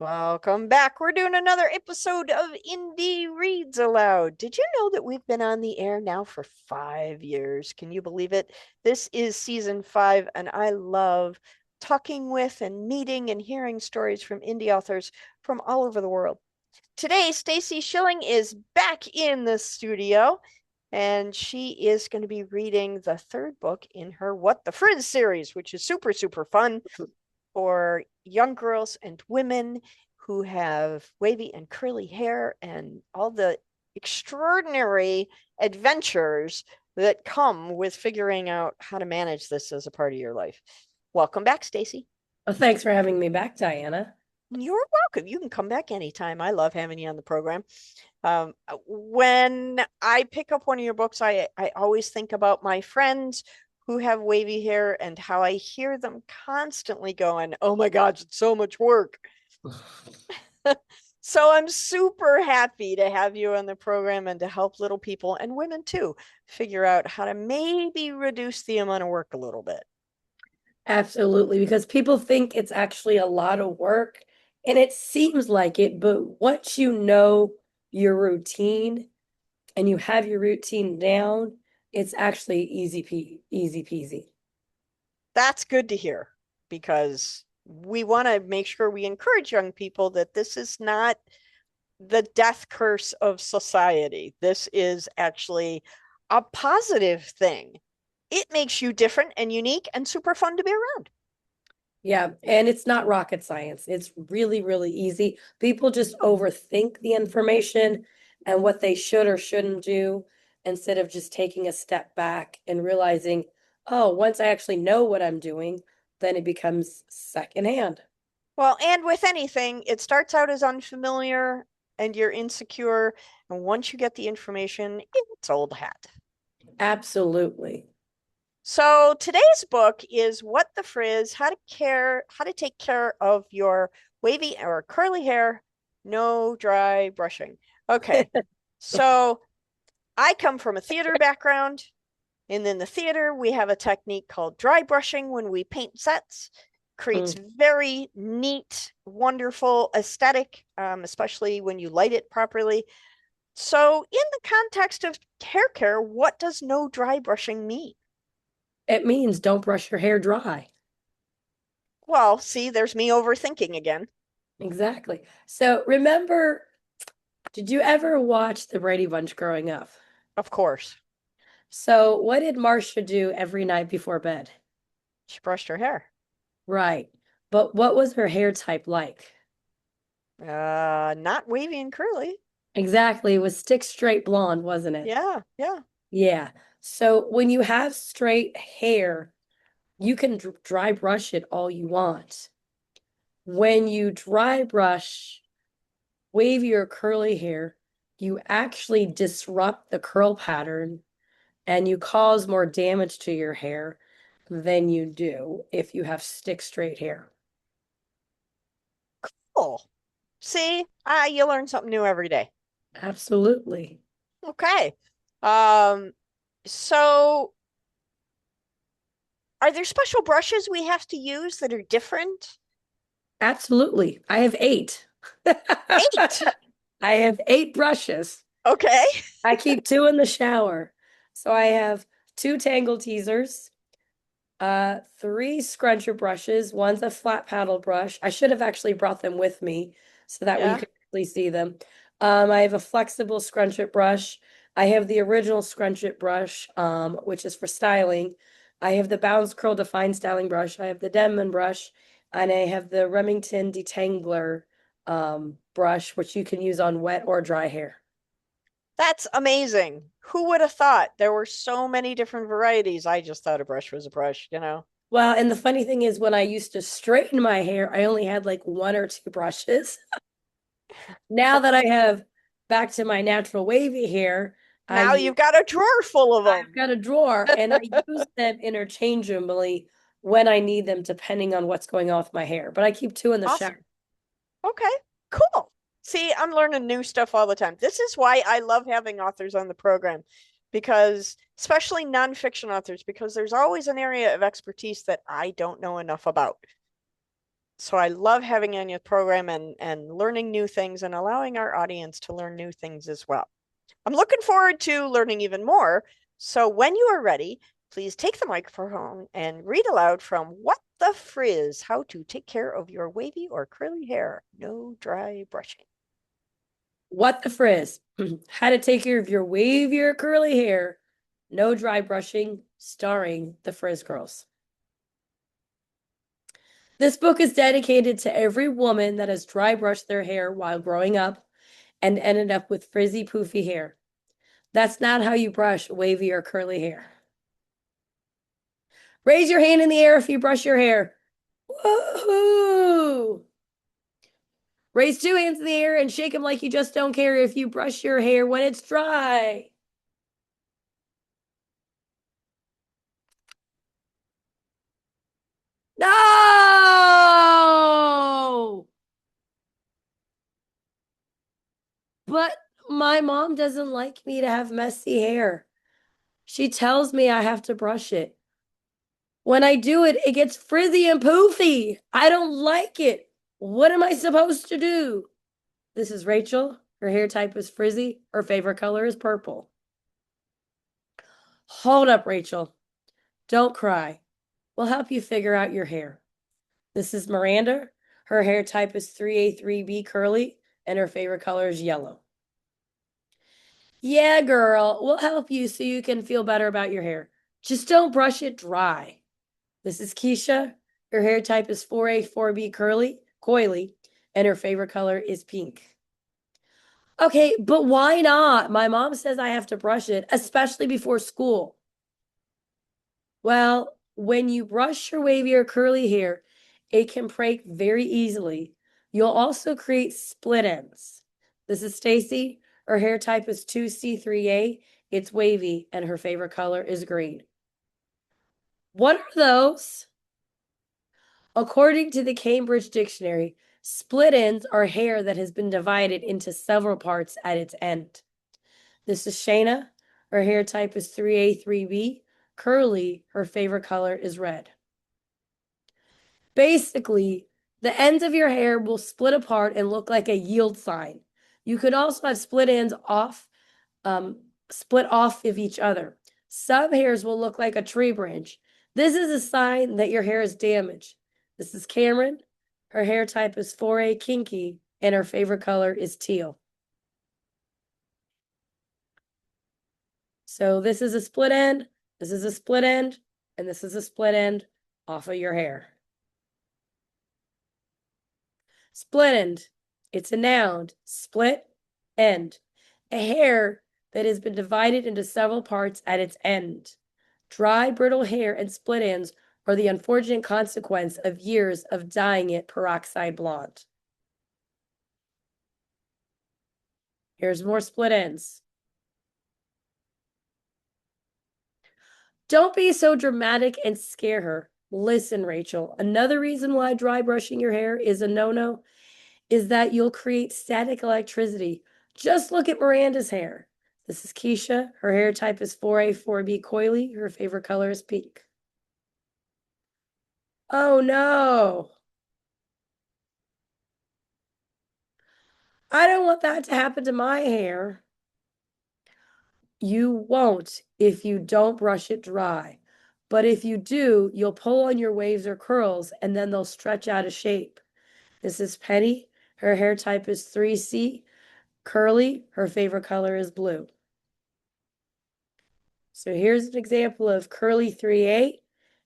Welcome back. We're doing another episode of Indie Reads Aloud. Did you know that we've been on the air now for 5 years? Can you believe it? This is season 5, and I love talking with and meeting and hearing stories from indie authors from all over the world. Today, Stacy Schilling is back in the studio, and she is going to be reading the third book in her What the Frizz series, which is super, super fun for young girls and women who have wavy and curly hair and all the extraordinary adventures that come with figuring out how to manage this as a part of your life. Welcome back, Stacy. Well, thanks for having me back, Diana. You're welcome. You can come back anytime. I love having you on the program. When I pick up one of your books, I always think about my friends who have wavy hair and how I hear them constantly going, "Oh my gosh, it's so much work." So I'm super happy to have you on the program and to help little people and women too figure out how to maybe reduce the amount of work a little bit. Absolutely, because people think it's actually a lot of work, and it seems like it, but once you know your routine and you have your routine down, it's actually easy peasy. That's good to hear because we want to make sure we encourage young people that this is not the death curse of society. This is actually a positive thing. It makes you different and unique and super fun to be around. Yeah, and it's not rocket science. It's really, really easy. People just overthink the information and what they should or shouldn't do instead of just taking a step back and realizing, oh, once I actually know what I'm doing, then it becomes secondhand. Well, and with anything, it starts out as unfamiliar and you're insecure. And once you get the information, it's old hat. Absolutely. So today's book is What the Frizz, how to take care of your wavy or curly hair, no dry brushing. Okay. So I come from a theater background, and in the theater, we have a technique called dry brushing when we paint sets. Creates Mm. very neat, wonderful aesthetic, especially when you light it properly. So, in the context of hair care, what does no dry brushing mean? It means don't brush your hair dry. Well, see, there's me overthinking again. Exactly. So remember, did you ever watch the Brady Bunch growing up? Of course, So what did Marcia do every night before bed? she brushed her hair. Right. But what was her hair type like? Not wavy and curly. Exactly. It was stick straight blonde, wasn't it? Yeah, yeah. Yeah. So when you have straight hair, you can dry brush it all you want. When you dry brush wavy or curly hair, you actually disrupt the curl pattern and you cause more damage to your hair than you do if you have stick straight hair. Cool. See, you learn something new every day. Absolutely. Okay. Um, so are there special brushes we have to use that are different? Absolutely. I have eight. 8. I have eight brushes. Okay. I keep two in the shower. So I have two tangle teasers, three scruncher brushes. One's a flat paddle brush. I should have actually brought them with me so that way you Yeah. could actually see them. I have a flexible scrunchit brush. I have the original scrunchit brush, which is for styling. I have the Bounce Curl Define Styling brush. I have the Denman brush, and I have the Remington Detangler brush, which you can use on wet or dry hair. That's amazing. Who would have thought there were so many different varieties? I just thought a brush was a brush. Well, and the funny thing is, when I used to straighten my hair, I only had like one or two brushes. Now that I have back to my natural wavy hair, Now you've got a drawer full of I've them. got a drawer and I use them interchangeably when I need them, depending on what's going on with my hair. But I keep two in the shower. Awesome. Okay, cool. See, I'm learning new stuff all the time. This is why I love having authors on the program because, especially nonfiction authors, because there's always an area of expertise that I don't know enough about. So I love having you on your program and learning new things and allowing our audience to learn new things as well. I'm looking forward to learning even more. So when you are ready, please take the microphone and read aloud from What the Frizz, How to Take Care of Your Wavy or Curly Hair. No dry brushing. What the Frizz? How to take care of your wavy or curly hair. No dry brushing, starring the Frizz Girls. This book is dedicated to every woman that has dry brushed their hair while growing up and ended up with frizzy, poofy hair. That's not how you brush wavy or curly hair. Raise your hand in the air if you brush your hair. Woohoo! Raise two hands in the air and shake them like you just don't care if you brush your hair when it's dry. No! But my mom doesn't like me to have messy hair. She tells me I have to brush it. When I do it, it gets frizzy and poofy. I don't like it. What am I supposed to do? This is Rachel. Her hair type is frizzy. Her favorite color is purple. Hold up, Rachel. Don't cry. We'll help you figure out your hair. This is Miranda. Her hair type is 3A, 3B curly, and her favorite color is yellow. Yeah, girl, we'll help you so you can feel better about your hair. Just don't brush it dry. This is Keisha. Her hair type is 4A, 4B curly, coily, and her favorite color is pink. Okay, but why not? My mom says I have to brush it, especially before school. Well, when you brush your wavy or curly hair, it can break very easily. You'll also create split ends. This is Stacy. Her hair type is 2C3A. It's wavy, and her favorite color is green. What are those? According to the Cambridge Dictionary, split ends are hair that has been divided into several parts at its end. This is Shayna. Her hair type is 3A, 3B. Curly, her favorite color is red. Basically, the ends of your hair will split apart and look like a yield sign. You could also have split off of each other. Some hairs will look like a tree branch. This is a sign that your hair is damaged. This is Cameron. Her hair type is 4A kinky, and her favorite color is teal. So this is a split end, this is a split end, and this is a split end off of your hair. Split end. It's a noun. Split end. A hair that has been divided into several parts at its end. Dry, brittle hair and split ends are the unfortunate consequence of years of dyeing it peroxide blonde. Here's more split ends. Don't be so dramatic and scare her. Listen, Rachel, another reason why dry brushing your hair is a no-no is that you'll create static electricity. Just look at Miranda's hair. This is Keisha. Her hair type is 4A, 4B coily. Her favorite color is pink. Oh no. I don't want that to happen to my hair. You won't if you don't brush it dry. But if you do, you'll pull on your waves or curls and then they'll stretch out of shape. This is Penny. Her hair type is 3C, curly. Her favorite color is blue. So here's an example of curly 3A,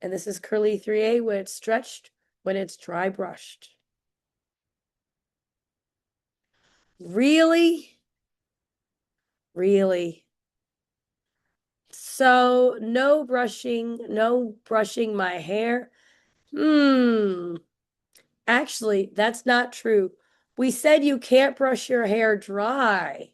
and this is curly 3A when it's stretched, when it's dry brushed. Really? Really? So no brushing my hair? Actually, that's not true. We said you can't brush your hair dry.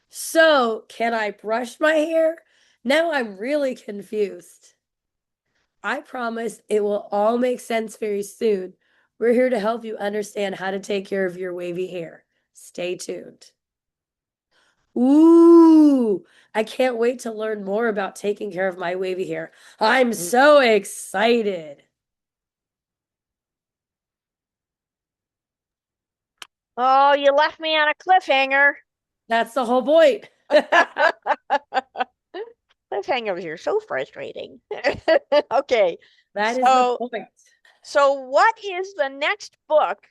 So, can I brush my hair? Now I'm really confused. I promise it will all make sense very soon. We're here to help you understand how to take care of your wavy hair. Stay tuned. Ooh, I can't wait to learn more about taking care of my wavy hair. I'm so excited. Oh, you left me on a cliffhanger. That's the whole point. Cliffhangers are so frustrating. Okay. That is the So, point. what is the next book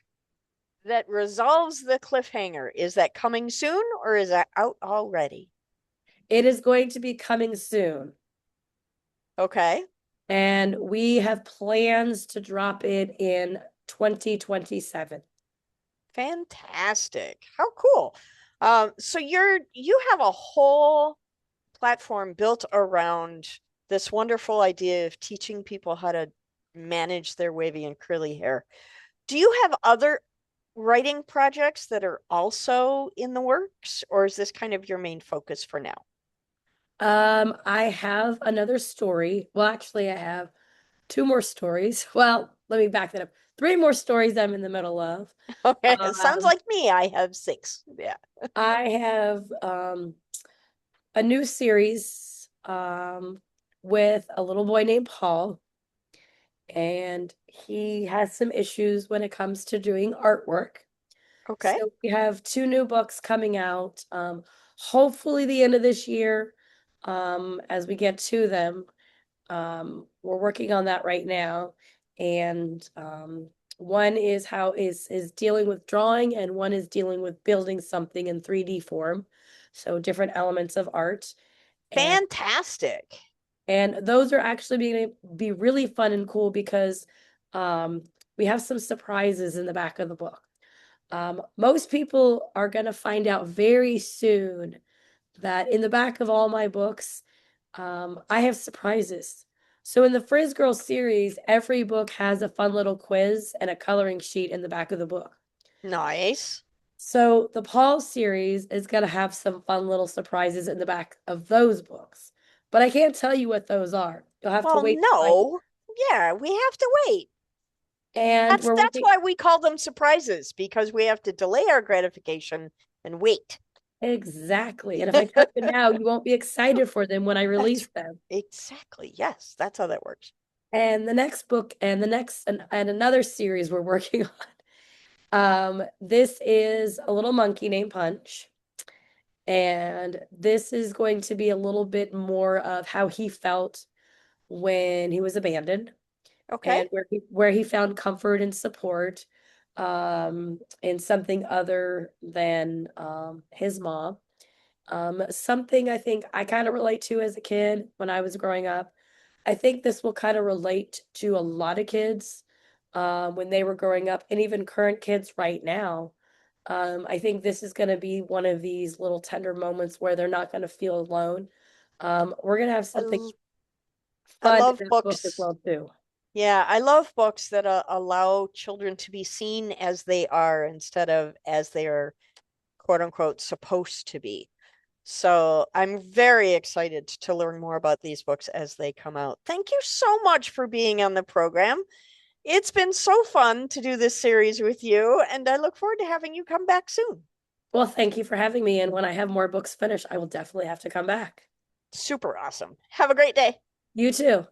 that resolves the cliffhanger? Is that coming soon or is that out already? It is going to be coming soon. Okay. And we have plans to drop it in 2027. Fantastic. How cool. So you have a whole platform built around this wonderful idea of teaching people how to manage their wavy and curly hair. Do you have other writing projects that are also in the works, or is this kind of your main focus for now? I have another story. Well, actually, I have two more stories. Well, let me back that up. Three more stories I'm in the middle of. Okay, it sounds Um, like me. I have six. Yeah. I have a new series with a little boy named Paul, and he has some issues when it comes to doing artwork. Okay. So we have two new books coming out, hopefully the end of this year, as we get to them. We're working on that right now. And one is how is dealing with drawing, and one is dealing with building something in 3D form. So different elements of art. And Fantastic. those are actually going to be really fun and cool because um, we have some surprises in the back of the book. Most people are going to find out very soon that in the back of all my books, I have surprises. So in the Frizz Girls series, every book has a fun little quiz and a coloring sheet in the back of the book. Nice. So the Paul series is going to have some fun little surprises in the back of those books. But I can't tell you what those are. You'll have to Well, wait to find. no. Yeah, we have to wait. And we're That's working why we call them surprises, because we have to delay our gratification and wait. exactly. And if I tell you now, you won't be excited for them when I That's release them. exactly. Yes, that's how that works. And the next book and the next and another series we're working on. This is a little monkey named Punch. And this is going to be a little bit more of how he felt when he was abandoned Okay. and where he found comfort and support in something other than his mom. Something I think I kind of relate to as a kid when I was growing up. I think this will kind of relate to a lot of kids when they were growing up, and even current kids right now. I think this is going to be one of these little tender moments where they're not going to feel alone. We're going to have I, something I fun in love that book as books. well too. Yeah, I love books that allow children to be seen as they are instead of as they are, quote unquote, supposed to be. So I'm very excited to learn more about these books as they come out. Thank you so much for being on the program. It's been so fun to do this series with you, and I look forward to having you come back soon. Well, thank you for having me. And when I have more books finished, I will definitely have to come back. Super awesome. Have a great day. You too.